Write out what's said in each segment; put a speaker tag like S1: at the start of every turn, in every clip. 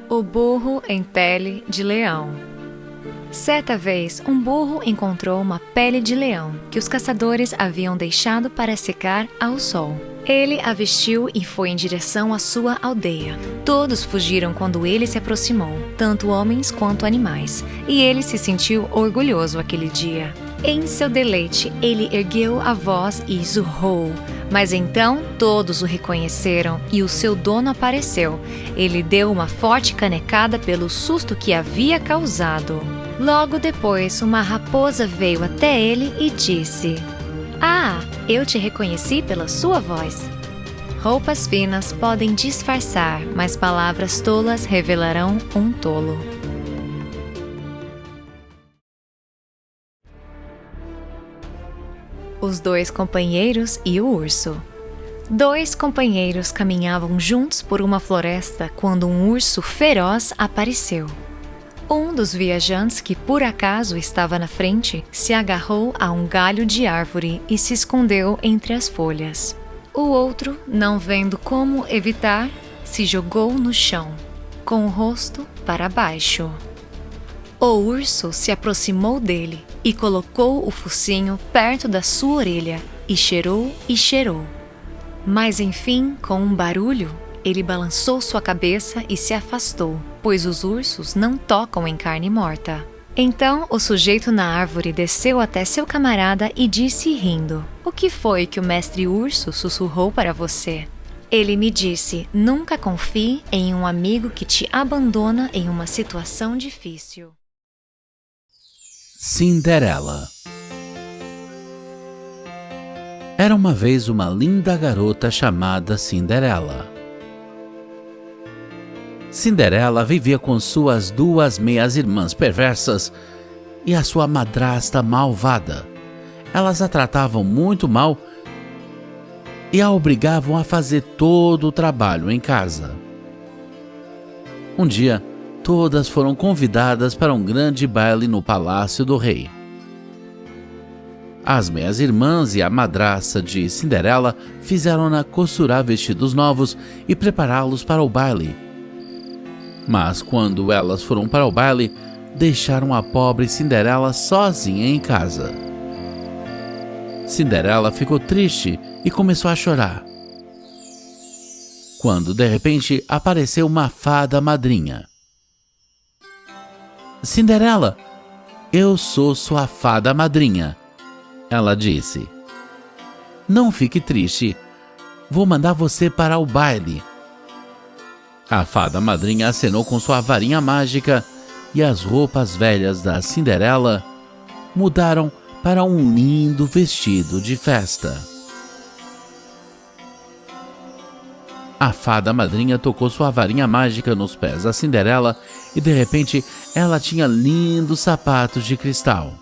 S1: O burro em pele de leão. Certa vez, um burro encontrou uma pele de leão que os caçadores haviam deixado para secar ao sol. Ele a vestiu e foi em direção à sua aldeia. Todos fugiram quando ele se aproximou, tanto homens quanto animais, e ele se sentiu orgulhoso aquele dia. Em seu deleite, ele ergueu a voz e zurrou. Mas então todos o reconheceram e o seu dono apareceu. Ele deu uma forte canecada pelo susto que havia causado. Logo depois, uma raposa veio até ele e disse: "Ah, eu te reconheci pela sua voz." Roupas finas podem disfarçar, mas palavras tolas revelarão um tolo. Os dois companheiros e o urso. Dois companheiros caminhavam juntos por uma floresta quando um urso feroz apareceu. Um dos viajantes, que por acaso estava na frente, se agarrou a um galho de árvore e se escondeu entre as folhas. O outro, não vendo como evitar, se jogou no chão, com o rosto para baixo. O urso se aproximou dele e colocou o focinho perto da sua orelha e cheirou e cheirou. Mas enfim, com um barulho, ele balançou sua cabeça e se afastou, pois os ursos não tocam em carne morta. Então o sujeito na árvore desceu até seu camarada e disse rindo: "O que foi que o mestre urso sussurrou para você?" Ele me disse: "Nunca confie em um amigo que te abandona em uma situação difícil."
S2: Cinderela. Era uma vez uma linda garota chamada Cinderela. Cinderela vivia com suas duas meias-irmãs perversas e a sua madrasta malvada. Elas a tratavam muito mal e a obrigavam a fazer todo o trabalho em casa. Um dia, todas foram convidadas para um grande baile no palácio do rei. As meias-irmãs e a madraça de Cinderela fizeram-na costurar vestidos novos e prepará-los para o baile. Mas quando elas foram para o baile, deixaram a pobre Cinderela sozinha em casa. Cinderela ficou triste e começou a chorar. Quando de repente apareceu uma fada madrinha. "Cinderela, eu sou sua fada madrinha," ela disse. "Não fique triste, vou mandar você para o baile." A fada madrinha acenou com sua varinha mágica e as roupas velhas da Cinderela mudaram para um lindo vestido de festa. A fada madrinha tocou sua varinha mágica nos pés da Cinderela e de repente ela tinha lindos sapatos de cristal.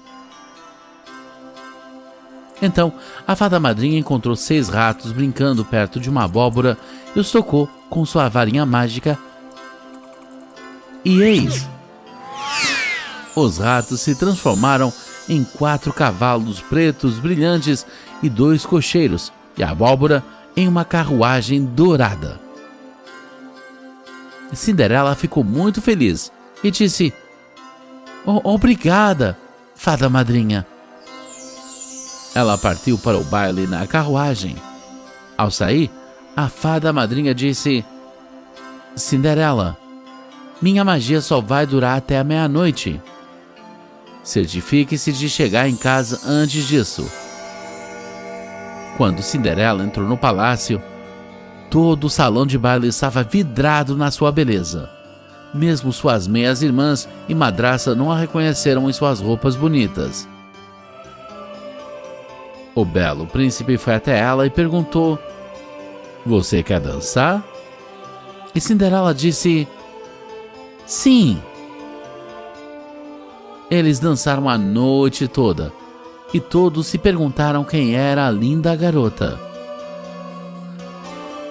S2: Então a fada madrinha encontrou 6 ratos brincando perto de uma abóbora e os tocou com sua varinha mágica. E eis! Os ratos se transformaram em 4 cavalos pretos brilhantes e 2 cocheiros, e a abóbora em uma carruagem dourada. Cinderela ficou muito feliz e disse: Obrigada, fada madrinha." Ela partiu para o baile na carruagem. Ao sair, a fada madrinha disse: "Cinderela, minha magia só vai durar até a meia-noite. Certifique-se de chegar em casa antes disso." Quando Cinderela entrou no palácio, todo o salão de baile estava vidrado na sua beleza. Mesmo suas meias-irmãs e madraça não a reconheceram em suas roupas bonitas. O belo príncipe foi até ela e perguntou: "Você quer dançar?" E Cinderela disse: "Sim." Eles dançaram a noite toda e todos se perguntaram quem era a linda garota.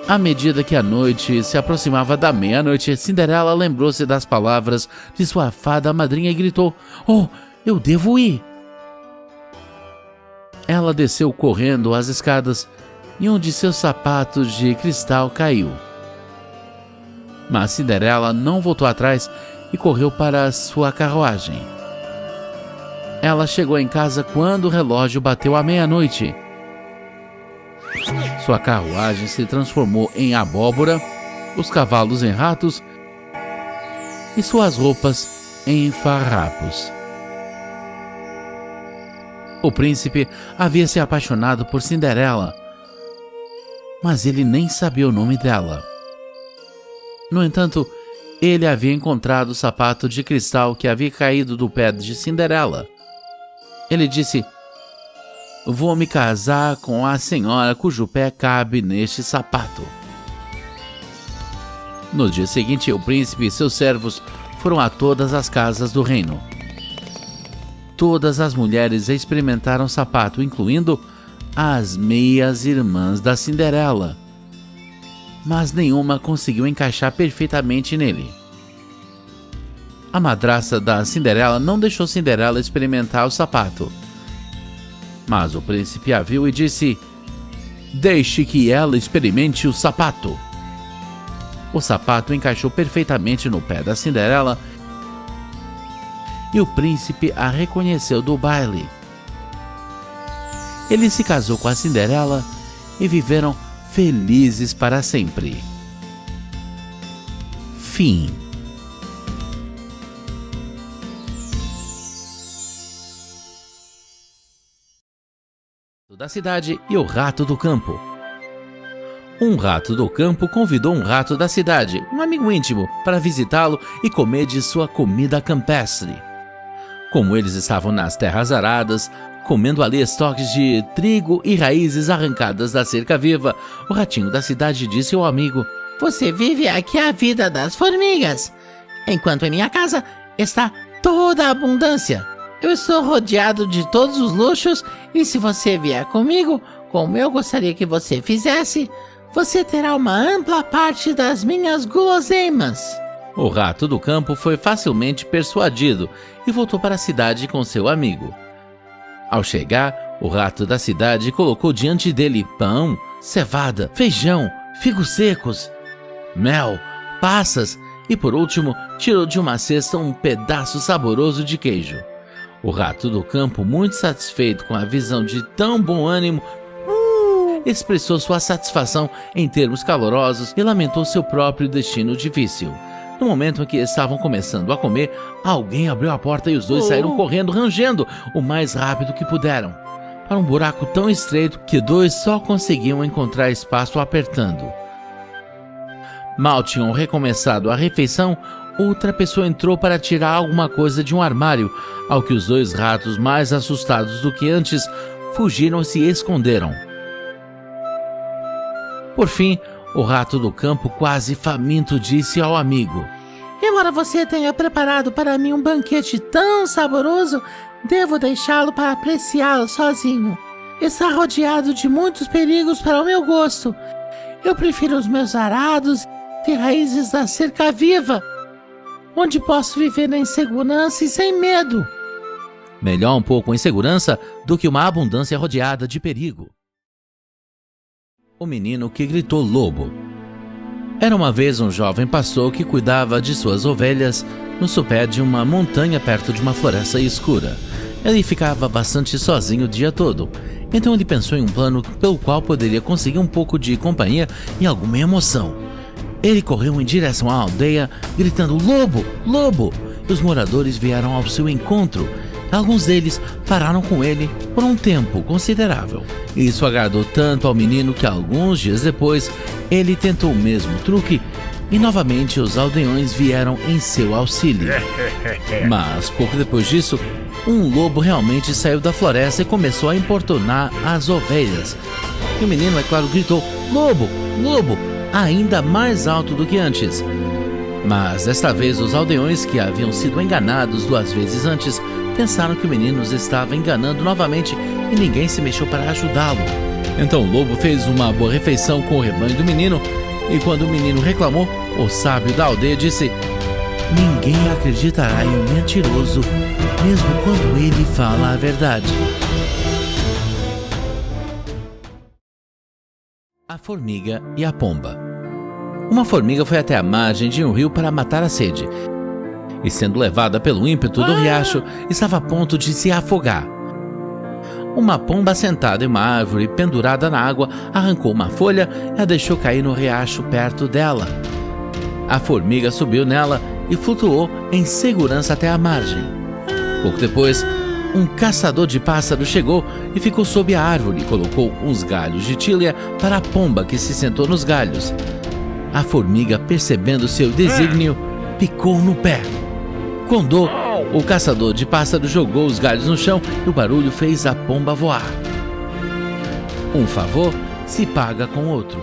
S2: À medida que a noite se aproximava da meia-noite, Cinderela lembrou-se das palavras de sua fada madrinha e gritou: "Oh, eu devo ir." Ela desceu correndo as escadas e um de seus sapatos de cristal caiu. Mas Cinderela não voltou atrás e correu para sua carruagem. Ela chegou em casa quando o relógio bateu à meia-noite. Sua carruagem se transformou em abóbora, os cavalos em ratos e suas roupas em farrapos. O príncipe havia se apaixonado por Cinderela, mas ele nem sabia o nome dela. No entanto, ele havia encontrado o sapato de cristal que havia caído do pé de Cinderela. Ele disse: "Vou me casar com a senhora cujo pé cabe neste sapato." No dia seguinte, o príncipe e seus servos foram a todas as casas do reino. Todas as mulheres experimentaram o sapato, incluindo as meias-irmãs da Cinderela, mas nenhuma conseguiu encaixar perfeitamente nele. A madrasta da Cinderela não deixou Cinderela experimentar o sapato, mas o príncipe a viu e disse: "Deixe que ela experimente o sapato." O sapato encaixou perfeitamente no pé da Cinderela e o príncipe a reconheceu do baile. Ele se casou com a Cinderela e viveram felizes para sempre. Fim. Da cidade e o rato do campo. Um rato do campo convidou um rato da cidade, um amigo íntimo, para visitá-lo e comer de sua comida campestre. Como eles estavam nas terras aradas, comendo ali estoques de trigo e raízes arrancadas da cerca viva, o ratinho da cidade disse ao amigo: "Você vive aqui a vida das formigas, enquanto em minha casa está toda a abundância. Eu estou rodeado de todos os luxos e se você vier comigo, como eu gostaria que você fizesse, você terá uma ampla parte das minhas guloseimas." O rato do campo foi facilmente persuadido e voltou para a cidade com seu amigo. Ao chegar, o rato da cidade colocou diante dele pão, cevada, feijão, figos secos, mel, passas e, por último, tirou de uma cesta um pedaço saboroso de queijo. O rato do campo, muito satisfeito com a visão de tão bom ânimo, expressou sua satisfação em termos calorosos e lamentou seu próprio destino difícil. No momento em que estavam começando a comer, alguém abriu a porta e os dois saíram correndo, rangendo o mais rápido que puderam, para um buraco tão estreito que dois só conseguiam encontrar espaço apertando. Mal tinham recomeçado a refeição, outra pessoa entrou para tirar alguma coisa de um armário, ao que os dois ratos, mais assustados do que antes, fugiram e se esconderam. Por fim, o rato do campo, quase faminto, disse ao amigo: "Embora você tenha preparado para mim um banquete tão saboroso, devo deixá-lo para apreciá-lo sozinho. Está rodeado de muitos perigos para o meu gosto. Eu prefiro os meus arados e raízes da cerca viva, onde posso viver em segurança e sem medo." Melhor um pouco em segurança do que uma abundância rodeada de perigo. O menino que gritou lobo. Era uma vez um jovem pastor que cuidava de suas ovelhas no sopé de uma montanha perto de uma floresta escura. Ele ficava bastante sozinho o dia todo, então ele pensou em um plano pelo qual poderia conseguir um pouco de companhia e alguma emoção. Ele correu em direção à aldeia, gritando "Lobo! Lobo!" e os moradores vieram ao seu encontro. Alguns deles pararam com ele por um tempo considerável. Isso agradou tanto ao menino que alguns dias depois ele tentou o mesmo truque e novamente os aldeões vieram em seu auxílio. Mas pouco depois disso, um lobo realmente saiu da floresta e começou a importunar as ovelhas. E o menino, é claro, gritou "Lobo! Lobo!" ainda mais alto do que antes. Mas desta vez os aldeões, que haviam sido enganados 2 vezes antes, pensaram que o menino os estava enganando novamente e ninguém se mexeu para ajudá-lo. Então o lobo fez uma boa refeição com o rebanho do menino e quando o menino reclamou, o sábio da aldeia disse: "Ninguém acreditará em um mentiroso, mesmo quando ele fala a verdade." A formiga e a pomba. Uma formiga foi até a margem de um rio para matar a sede, e sendo levada pelo ímpeto do riacho, estava a ponto de se afogar. Uma pomba sentada em uma árvore pendurada na água arrancou uma folha e a deixou cair no riacho perto dela. A formiga subiu nela e flutuou em segurança até a margem. Pouco depois, um caçador de pássaros chegou e ficou sob a árvore e colocou uns galhos de tília para a pomba que se sentou nos galhos. A formiga, percebendo seu desígnio, picou no pé. Com dor, o caçador de pássaros jogou os galhos no chão e o barulho fez a pomba voar. Um favor se paga com outro.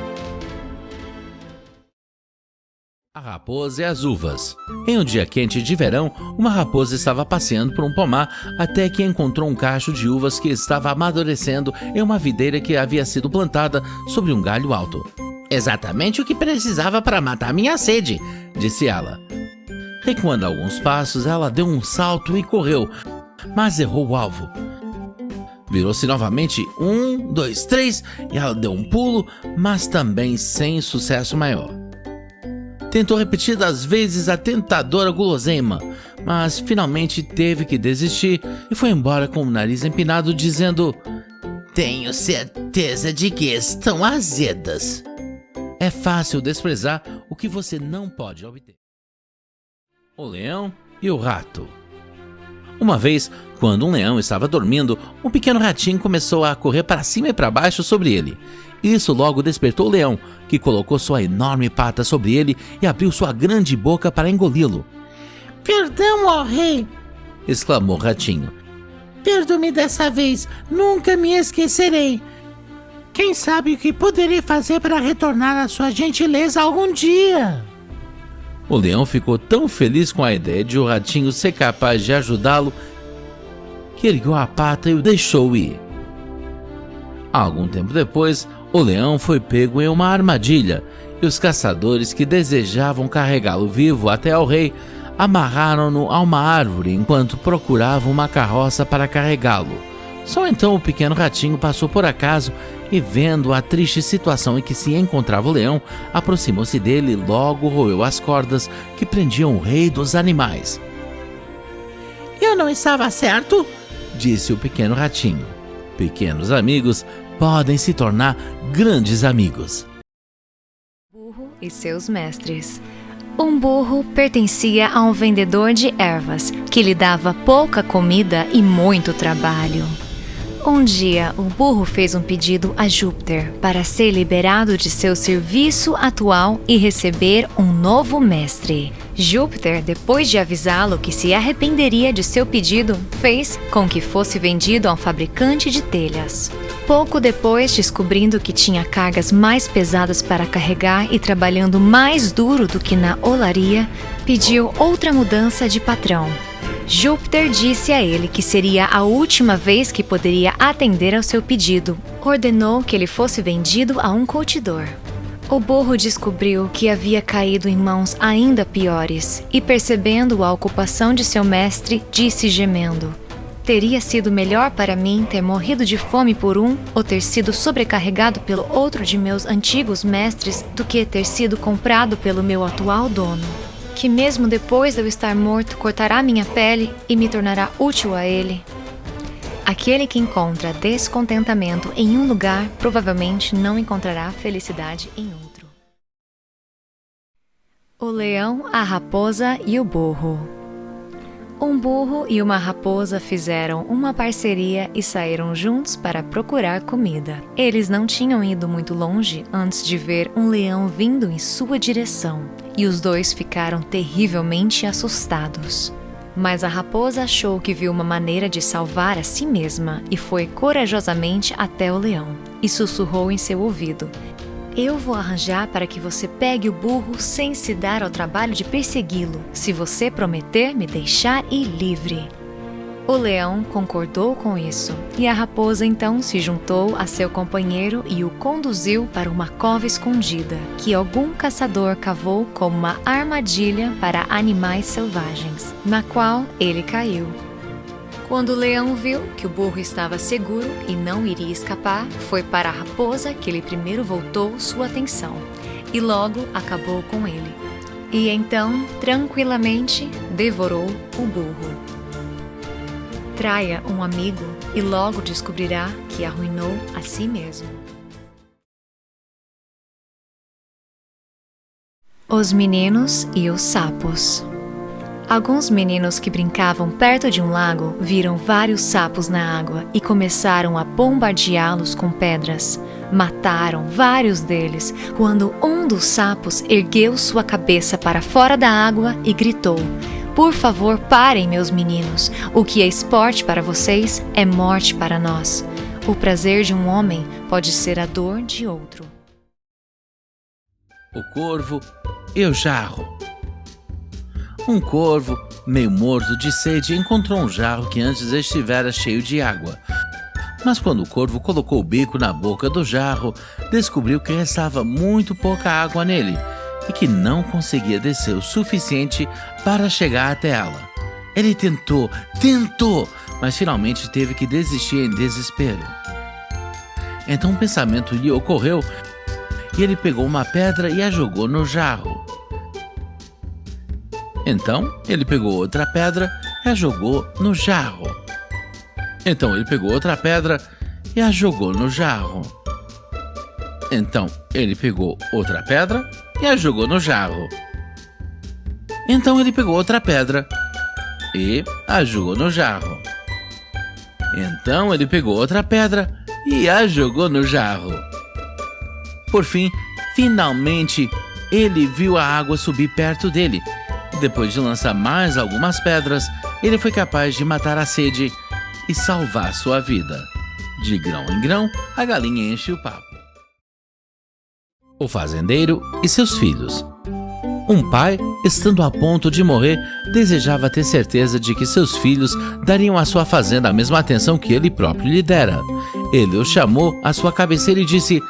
S2: A raposa e as uvas. Em um dia quente de verão, uma raposa estava passeando por um pomar até que encontrou um cacho de uvas que estava amadurecendo em uma videira que havia sido plantada sobre um galho alto. "Exatamente o que precisava para matar minha sede", disse ela. Recuando alguns passos, ela deu um salto e correu, mas errou o alvo. Virou-se novamente, 1, 2, 3, e ela deu um pulo, mas também sem sucesso maior. Tentou repetidas vezes a tentadora guloseima, mas finalmente teve que desistir e foi embora com o nariz empinado, dizendo: "Tenho certeza de que estão azedas." É fácil desprezar o que você não pode obter. O leão e o rato. Uma vez, quando um leão estava dormindo, um pequeno ratinho começou a correr para cima e para baixo sobre ele. Isso logo despertou o leão, que colocou sua enorme pata sobre ele e abriu sua grande boca para engoli-lo. "Perdão, ó rei!" exclamou o ratinho. "Perdoe-me dessa vez, nunca me esquecerei. Quem sabe o que poderei fazer para retornar a sua gentileza algum dia?" O leão ficou tão feliz com a ideia de o ratinho ser capaz de ajudá-lo que ergueu a pata e o deixou ir. Algum tempo depois, o leão foi pego em uma armadilha e os caçadores que desejavam carregá-lo vivo até ao rei amarraram-no a uma árvore enquanto procuravam uma carroça para carregá-lo. Só então o pequeno ratinho passou por acaso e, vendo a triste situação em que se encontrava o leão, aproximou-se dele e logo roeu as cordas que prendiam o rei dos animais. "Eu não estava certo?" disse o pequeno ratinho. Pequenos amigos podem se tornar grandes amigos.
S1: Burro e seus mestres. Um burro pertencia a um vendedor de ervas que lhe dava pouca comida e muito trabalho. Um dia, o burro fez um pedido a Júpiter para ser liberado de seu serviço atual e receber um novo mestre. Júpiter, depois de avisá-lo que se arrependeria de seu pedido, fez com que fosse vendido a um fabricante de telhas. Pouco depois, descobrindo que tinha cargas mais pesadas para carregar e trabalhando mais duro do que na olaria, pediu outra mudança de patrão. Júpiter disse a ele que seria a última vez que poderia atender ao seu pedido. Ordenou que ele fosse vendido a um curtidor. O burro descobriu que havia caído em mãos ainda piores e, percebendo a ocupação de seu mestre, disse gemendo: "Teria sido melhor para mim ter morrido de fome por um ou ter sido sobrecarregado pelo outro de meus antigos mestres do que ter sido comprado pelo meu atual dono, que mesmo depois de eu estar morto cortará minha pele e me tornará útil a ele." Aquele que encontra descontentamento em um lugar provavelmente não encontrará felicidade em outro. O leão, a raposa e o burro. Um burro e uma raposa fizeram uma parceria e saíram juntos para procurar comida. Eles não tinham ido muito longe antes de ver um leão vindo em sua direção, e os dois ficaram terrivelmente assustados. Mas a raposa achou que viu uma maneira de salvar a si mesma e foi corajosamente até o leão e sussurrou em seu ouvido: "Eu vou arranjar para que você pegue o burro sem se dar ao trabalho de persegui-lo, se você prometer me deixar ir livre." O leão concordou com isso, e a raposa então se juntou a seu companheiro e o conduziu para uma cova escondida, que algum caçador cavou como uma armadilha para animais selvagens, na qual ele caiu. Quando o leão viu que o burro estava seguro e não iria escapar, foi para a raposa que ele primeiro voltou sua atenção. e logo acabou com ele. E então, tranquilamente, devorou o burro. Traia um amigo e logo descobrirá que arruinou a si mesmo. Os meninos e os sapos. Alguns meninos que brincavam perto de um lago viram vários sapos na água e começaram a bombardeá-los com pedras. Mataram vários deles quando um dos sapos ergueu sua cabeça para fora da água e gritou: "Por favor, parem, meus meninos. O que é esporte para vocês é morte para nós. O prazer de um homem pode ser a dor de outro."
S2: O corvo e o jarro. Um corvo, meio morto de sede, encontrou um jarro que antes estivera cheio de água. Mas quando o corvo colocou o bico na boca do jarro, descobriu que restava muito pouca água nele e que não conseguia descer o suficiente para chegar até ela. Ele tentou, mas finalmente teve que desistir em desespero. Então um pensamento lhe ocorreu e ele pegou uma pedra e a jogou no jarro. Então ele pegou outra pedra e a jogou no jarro. Então ele pegou outra pedra e a jogou no jarro. Então ele pegou outra pedra e a jogou no jarro. Então ele pegou outra pedra e a jogou no jarro. Então ele pegou outra pedra e a jogou no jarro. Por fim, finalmente, ele viu a água subir perto dele. Depois de lançar mais algumas pedras, ele foi capaz de matar a sede e salvar sua vida. De grão em grão, a galinha enche o papo. O fazendeiro e seus filhos. Um pai, estando a ponto de morrer, desejava ter certeza de que seus filhos dariam à sua fazenda a mesma atenção que ele próprio lhe dera. Ele os chamou à sua cabeceira e disse: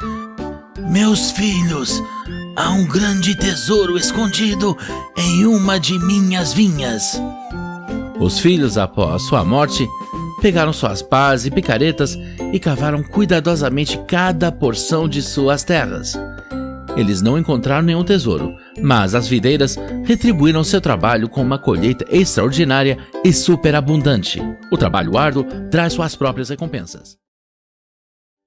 S2: "Meus filhos, há um grande tesouro escondido em uma de minhas vinhas." Os filhos, após sua morte, pegaram suas pás e picaretas e cavaram cuidadosamente cada porção de suas terras. Eles não encontraram nenhum tesouro, mas as videiras retribuíram seu trabalho com uma colheita extraordinária e superabundante. O trabalho árduo traz suas próprias recompensas.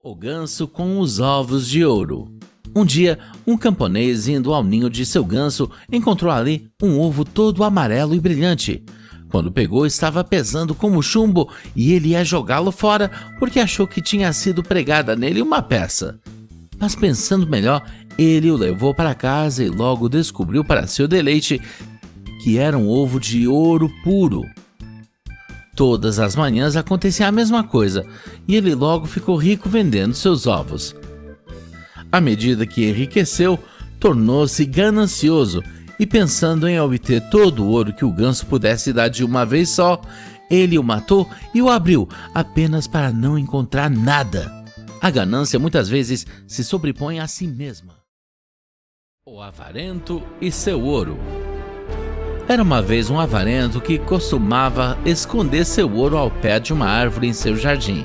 S2: O ganso com os ovos de ouro. Um dia, um camponês indo ao ninho de seu ganso encontrou ali um ovo todo amarelo e brilhante. Quando pegou, estava pesando como chumbo e ele ia jogá-lo fora porque achou que tinha sido pregada nele uma peça. Mas pensando melhor, ele o levou para casa e logo descobriu para seu deleite que era um ovo de ouro puro. Todas as manhãs acontecia a mesma coisa e ele logo ficou rico vendendo seus ovos. À medida que enriqueceu, tornou-se ganancioso e, pensando em obter todo o ouro que o ganso pudesse dar de uma vez só, ele o matou e o abriu apenas para não encontrar nada. A ganância muitas vezes se sobrepõe a si mesma. O avarento e seu ouro. Era uma vez um avarento que costumava esconder seu ouro ao pé de uma árvore em seu jardim.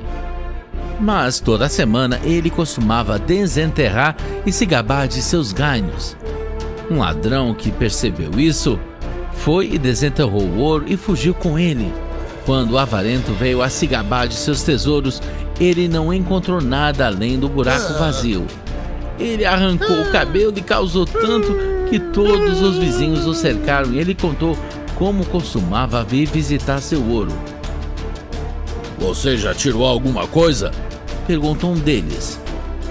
S2: Mas toda semana ele costumava desenterrar e se gabar de seus ganhos. Um ladrão que percebeu isso foi e desenterrou o ouro e fugiu com ele. Quando o avarento veio a se gabar de seus tesouros, ele não encontrou nada além do buraco vazio. Ele arrancou o cabelo e causou tanto que todos os vizinhos o cercaram e ele contou como costumava vir visitar seu ouro. "Você já tirou alguma coisa?" perguntou um deles.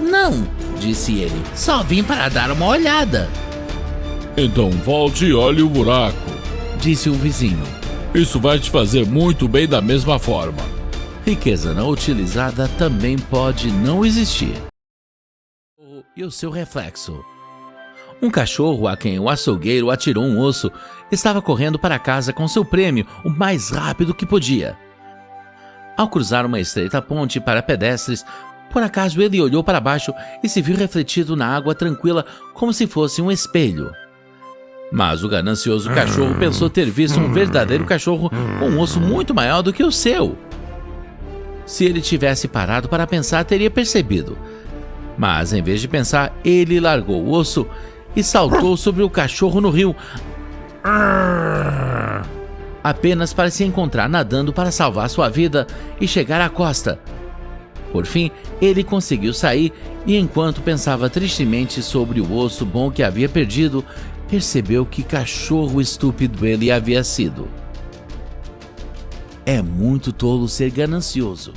S2: "Não", disse ele, "só vim para dar uma olhada." "Então volte e olhe o buraco", disse um vizinho. "Isso vai te fazer muito bem da mesma forma." Riqueza não utilizada também pode não existir. E o seu reflexo. Um cachorro a quem o açougueiro atirou um osso estava correndo para casa com seu prêmio o mais rápido que podia. Ao cruzar uma estreita ponte para pedestres, por acaso ele olhou para baixo e se viu refletido na água tranquila como se fosse um espelho. Mas o ganancioso cachorro pensou ter visto um verdadeiro cachorro com um osso muito maior do que o seu. Se ele tivesse parado para pensar, teria percebido. Mas em vez de pensar, ele largou o osso e saltou sobre o cachorro no rio. Apenas para se encontrar nadando para salvar sua vida e chegar à costa. Por fim, ele conseguiu sair e, enquanto pensava tristemente sobre o osso bom que havia perdido, percebeu que cachorro estúpido ele havia sido. É muito tolo ser ganancioso.